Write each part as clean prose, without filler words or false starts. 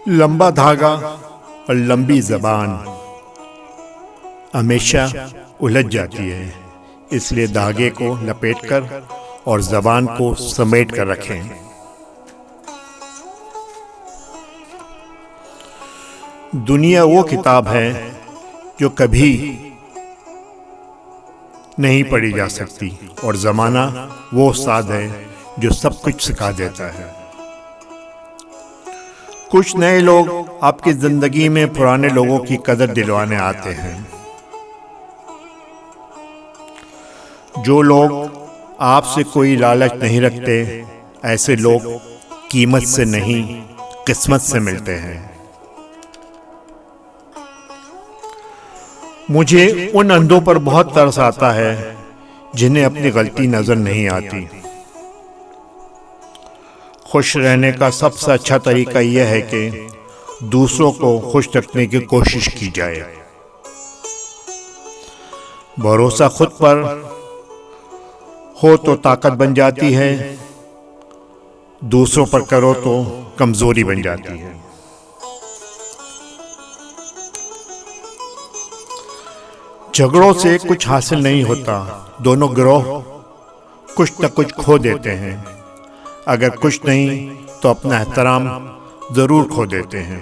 लंबा धागा और लंबी जबान हमेशा उलझ जाती है, इसलिए धागे को लपेटकर और जबान को समेट कर रखें। दुनिया वो किताब है जो कभी नहीं पढ़ी जा सकती और जमाना वो उस्ताद है जो सब कुछ सिखा देता है। कुछ नए लोग आपकी जिंदगी में पुराने लोगों की कदर दिलवाने आते हैं। जो लोग आपसे कोई लालच नहीं रखते, ऐसे लोग कीमत से नहीं किस्मत से मिलते हैं। मुझे उन अंधों पर बहुत तरस आता है जिन्हें अपनी गलती नजर नहीं आती। खुश रहने का सबसे अच्छा तरीका यह है कि दूसरों को खुश रखने की कोशिश की जाए। भरोसा खुद पर हो तो ताकत बन जाती है, दूसरों पर करो तो कमजोरी बन जाती है। झगड़ों से कुछ हासिल नहीं होता, दोनों गिरोह कुछ न कुछ खो देते हैं। अगर कुछ नहीं तो अपना एहतराम जरूर खो देते हैं।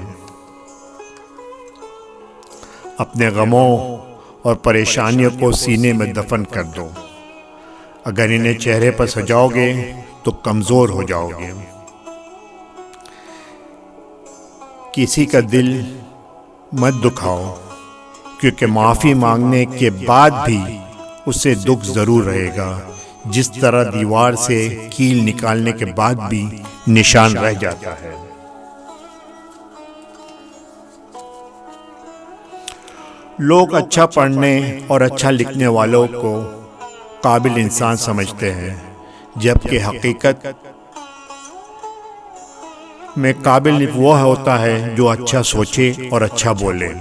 अपने गमों और परेशानियों को सीने में दफन कर दो। अगर इन्हें चेहरे पर सजाओगे तो कमजोर हो जाओगे। किसी का दिल मत दुखाओ, क्योंकि माफी मांगने के बाद भी उसे दुख जरूर रहेगा, जिस तरह दीवार से कील निकालने के बाद भी निशान रह जाता है। लोग अच्छा पढ़ने और अच्छा लिखने वालों को काबिल इंसान समझते हैं, जबकि हकीकत में काबिल वो होता है जो अच्छा सोचे और अच्छा बोले।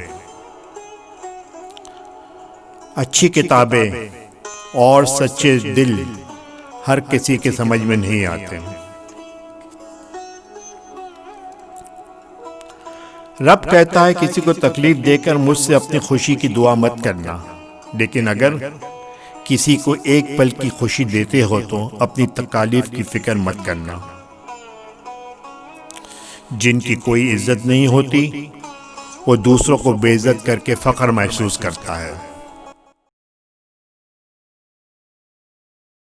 अच्छी किताबें और सच्चे दिल हर किसी के समझ में नहीं आते। रब कहता है किसी को तकलीफ देकर मुझसे अपनी खुशी की दुआ मत करना, लेकिन अगर किसी को एक पल की खुशी देते हो तो अपनी तकलीफ की फिक्र मत करना। जिनकी कोई इज्जत नहीं होती वो दूसरों को बेइज्जत करके फख्र महसूस करता है।